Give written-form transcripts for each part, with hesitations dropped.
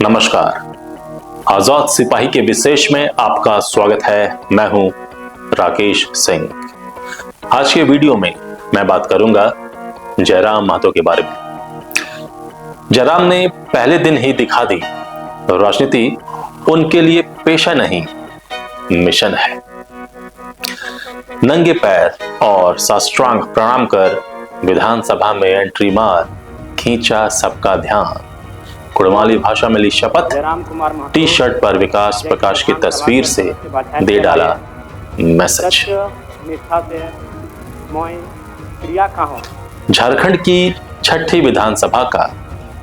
नमस्कार। आजाद सिपाही के विशेष में आपका स्वागत है। मैं हूं राकेश सिंह। आज के वीडियो में मैं बात करूंगा जयराम महतो के बारे में। जयराम ने पहले दिन ही दिखा दी राजनीति उनके लिए पेशा नहीं मिशन है। नंगे पैर और साष्टांग प्रणाम कर विधानसभा में एंट्री मार खींचा सबका ध्यान। कुड़माली भाषा में ली शपथ, टी शर्ट पर विकास प्रकाश की तस्वीर से दे डाला मैसेज। झारखंड की छठी विधानसभा का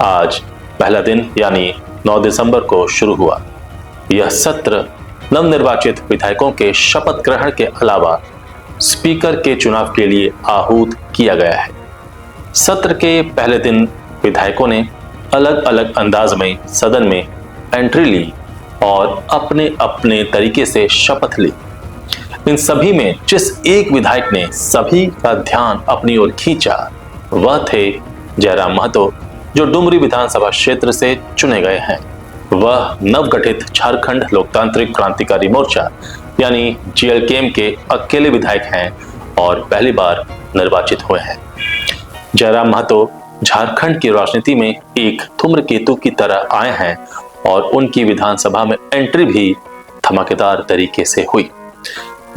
आज पहला दिन यानी 9 दिसंबर को शुरू हुआ। यह सत्र नवनिर्वाचित विधायकों के शपथ ग्रहण के अलावा स्पीकर के चुनाव के लिए आहूत किया गया है। सत्र के पहले दिन विधायकों ने अलग अलग अंदाज में सदन में एंट्री ली और अपने अपने तरीके से शपथ ली। इन सभी में जिस एक विधायक ने सभी का ध्यान अपनी ओर खींचा वह थे जयराम महतो, जो डुमरी विधानसभा क्षेत्र से चुने गए हैं। वह नवगठित झारखंड लोकतांत्रिक क्रांतिकारी मोर्चा यानी JLKM के अकेले विधायक हैं और पहली बार निर्वाचित हुए हैं। जयराम महतो झारखंड की राजनीति में एक धूम्रकेतु की तरह आए हैं और उनकी विधानसभा में एंट्री भी धमाकेदार तरीके से हुई।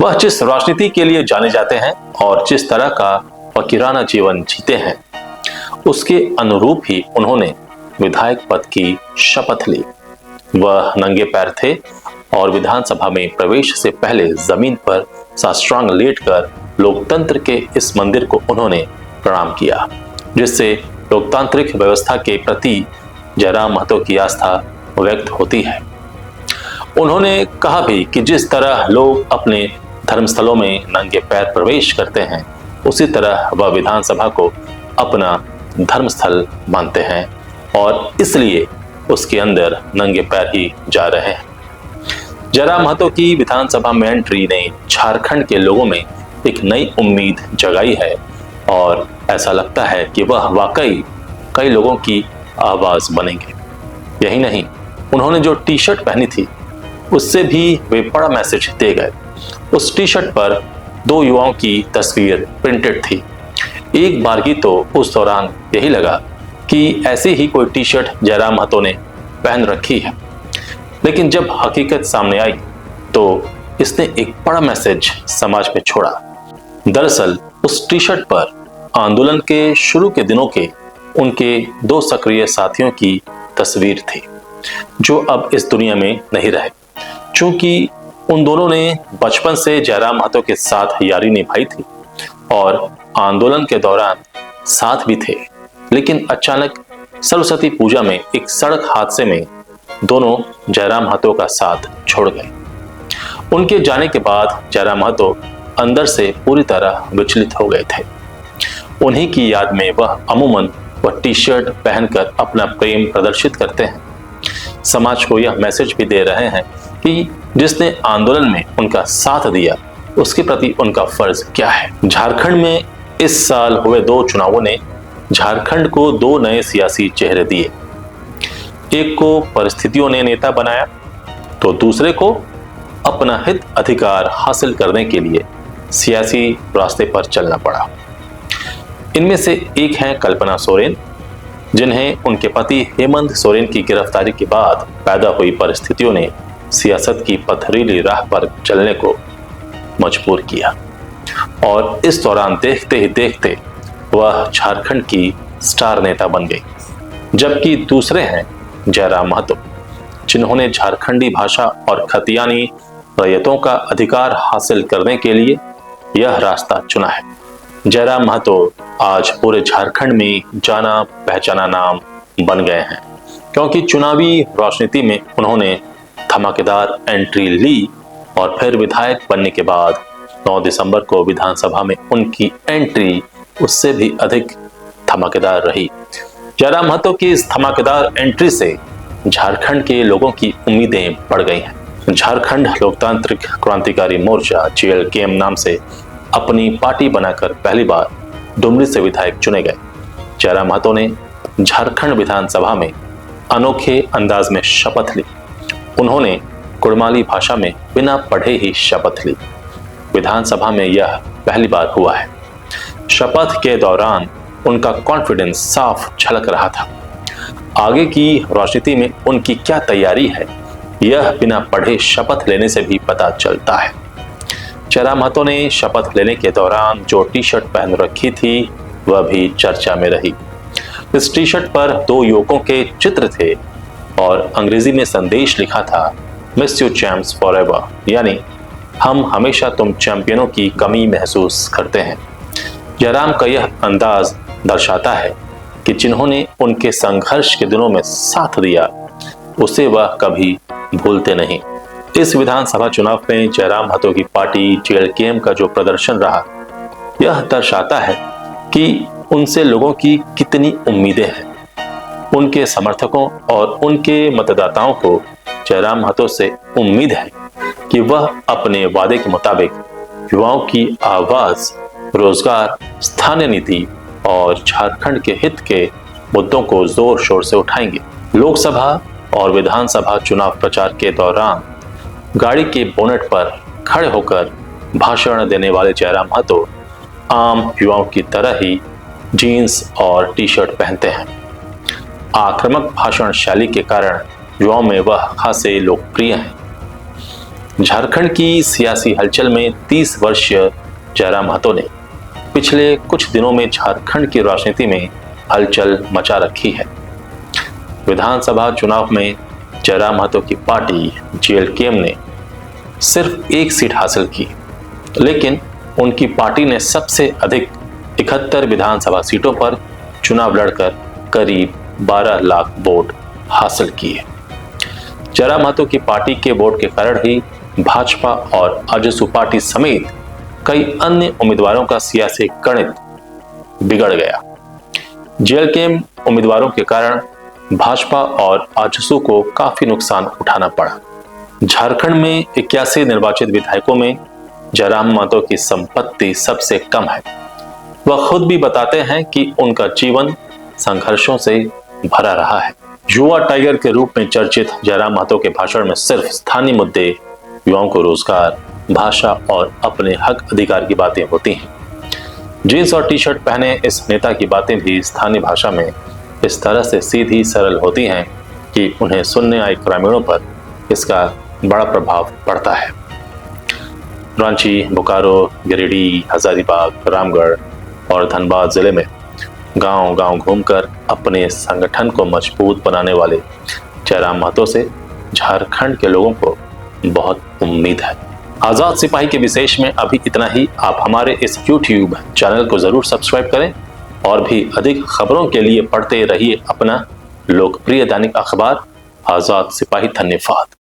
वह जिस राजनीति के लिए जाने जाते हैं और जिस तरह का फकीराना जीवन जीते हैं उसके अनुरूप ही उन्होंने विधायक पद की शपथ ली। वह नंगे पैर थे और विधानसभा में प्रवेश से पहले जमीन पर साष्टांग लेटकर लोकतंत्र के इस मंदिर को उन्होंने प्रणाम किया, जिससे लोकतांत्रिक व्यवस्था के प्रति जयराम महतो की आस्था व्यक्त होती है। उन्होंने कहा भी कि जिस तरह लोग अपने धर्मस्थलों में नंगे पैर प्रवेश करते हैं उसी तरह वह विधानसभा को अपना धर्मस्थल मानते हैं और इसलिए उसके अंदर नंगे पैर ही जा रहे हैं। जयराम महतो की विधानसभा में एंट्री ने झारखंड के लोगों में एक नई उम्मीद जगाई है और ऐसा लगता है कि वह वाकई कई लोगों की आवाज बनेंगे। यही नहीं, उन्होंने जो टी शर्ट पहनी थी उससे भी वे बड़ा मैसेज दे गए। उस टी शर्ट पर 2 युवाओं की तस्वीर प्रिंटेड थी। एक बारगी तो उस दौरान यही लगा कि ऐसी ही कोई टी शर्ट जयराम महतो ने पहन रखी है, लेकिन जब हकीकत सामने आई तो इसने एक बड़ा मैसेज समाज में छोड़ा। दरअसल उस टी शर्ट पर आंदोलन के शुरू के दिनों के उनके 2 सक्रिय साथियों की तस्वीर थी जो अब इस दुनिया में नहीं रहे। चूंकि उन दोनों ने बचपन से जयराम महतो के साथ यारी निभाई थी और आंदोलन के दौरान साथ भी थे, लेकिन अचानक सरस्वती पूजा में एक सड़क हादसे में दोनों जयराम महतो का साथ छोड़ गए। उनके जाने के बाद जयराम महतो अंदर से पूरी तरह विचलित हो गए थे। उन्हीं की याद में वह अमूमन वह टी शर्ट पहनकर अपना प्रेम प्रदर्शित करते हैं। समाज को यह मैसेज भी दे रहे हैं कि जिसने आंदोलन में उनका साथ दिया उसके प्रति उनका फर्ज क्या है। झारखंड में इस साल हुए 2 चुनावों ने झारखंड को 2 नए सियासी चेहरे दिए। एक को परिस्थितियों ने नेता बनाया तो दूसरे को अपना हित अधिकार हासिल करने के लिए सियासी रास्ते पर चलना पड़ा। इनमें से एक हैं कल्पना सोरेन, जिन्हें उनके पति हेमंत सोरेन की गिरफ्तारी के बाद पैदा हुई परिस्थितियों ने सियासत की पथरीली राह पर चलने को मजबूर किया और इस दौरान देखते ही देखते वह झारखंड की स्टार नेता बन गई। जबकि दूसरे हैं जयराम महतो, जिन्होंने झारखंडी भाषा और खतियानी रैयतों का अधिकार हासिल करने के लिए यह रास्ता चुना है। जयराम महतो आज पूरे झारखंड में जाना पहचाना नाम बन गए हैं, क्योंकि चुनावी राजनीति में उन्होंने धमाकेदार एंट्री ली और फिर विधायक बनने के बाद 9 दिसंबर को विधानसभा में उनकी एंट्री उससे भी अधिक धमाकेदार रही। जयराम महतो की इस धमाकेदार एंट्री से झारखंड के लोगों की उम्मीदें बढ़ गई हैं। झारखंड लोकतांत्रिक क्रांतिकारी मोर्चा JLKM नाम से अपनी पार्टी बनाकर पहली बार डुमरी से विधायक चुने गए। जयराम महतो ने झारखंड विधानसभा में अनोखे अंदाज में शपथ ली। उन्होंने कुड़माली भाषा में बिना पढ़े ही शपथ ली। विधानसभा में यह पहली बार हुआ है। शपथ के दौरान उनका कॉन्फिडेंस साफ झलक रहा था। आगे की राजनीति में उनकी क्या तैयारी है, यह बिना पढ़े शपथ लेने से भी पता चलता है। जयराम महतो ने शपथ लेने के दौरान जो टी शर्ट पहन रखी थी वह भी चर्चा में रही। इस टी शर्ट पर 2 युवकों के चित्र थे और अंग्रेजी में संदेश लिखा था, मिस यू चैम्प्स फॉरएवर, यानी हम हमेशा तुम चैंपियनों की कमी महसूस करते हैं। जयराम का यह अंदाज दर्शाता है कि जिन्होंने उनके संघर्ष के दिनों में साथ दिया उसे वह कभी भूलते नहीं। इस विधानसभा चुनाव में जयराम महतो की पार्टी जेएलकेएम का जो प्रदर्शन रहा, यह दर्शाता है कि उनसे लोगों की कितनी उम्मीदें हैं। उनके समर्थकों और उनके मतदाताओं को जयराम महतो से उम्मीद है कि वह अपने वादे के मुताबिक युवाओं की आवाज, रोजगार, स्थानीय नीति और झारखंड के हित के मुद्दों को जोर शोर से उठाएंगे। लोकसभा और विधानसभा चुनाव प्रचार के दौरान गाड़ी के बोनेट पर खड़े होकर भाषण देने वाले जयराम महतो आम युवाओं की तरह ही जीन्स और टी शर्ट पहनते हैं। आक्रामक भाषण शैली के कारण युवाओं में वह खासे लोकप्रिय हैं। झारखंड की सियासी हलचल में 30 वर्षीय जयराम महतो ने पिछले कुछ दिनों में झारखंड की राजनीति में हलचल मचा रखी है। विधानसभा चुनाव में जयराम महतो की पार्टी जेएलकेएम ने सिर्फ 1 सीट हासिल की, लेकिन उनकी पार्टी ने सबसे अधिक 71 विधानसभा सीटों पर चुनाव लड़कर करीब 12 लाख वोट हासिल किए। जयराम महतो की पार्टी के वोट के कारण ही भाजपा और आजसू पार्टी समेत कई अन्य उम्मीदवारों का सियासी गणित बिगड़ गया। जेएलकेएम उम्मीदवारों के कारण भाजपा और आजसू को काफी नुकसान उठाना पड़ा। झारखंड में 81 निर्वाचित विधायकों में जयराम महतो की संपत्ति सबसे कम है। वह खुद भी बताते हैं कि उनका जीवन संघर्षों से भरा रहा है। युवा टाइगर के रूप में चर्चित जयराम महतो के भाषण में सिर्फ स्थानीय मुद्दे, युवाओं को रोजगार, भाषा और अपने हक अधिकार की बातें होती हैं। जीन्स और टी शर्ट पहने इस नेता की बातें भी स्थानीय भाषा में इस तरह से सीधी सरल होती हैं कि उन्हें सुनने आए ग्रामीणों पर इसका बड़ा प्रभाव पड़ता है। रांची, बोकारो, गिरिडीह, हजारीबाग, रामगढ़ और धनबाद जिले में गांव-गांव घूमकर अपने संगठन को मजबूत बनाने वाले जयराम महतो से झारखंड के लोगों को बहुत उम्मीद है। आजाद सिपाही के विशेष में अभी इतना ही। आप हमारे इस YouTube चैनल को जरूर सब्सक्राइब करें और भी अधिक खबरों के लिए पढ़ते रहिए अपना लोकप्रिय दैनिक अखबार आजाद सिपाही। धन्यवाद।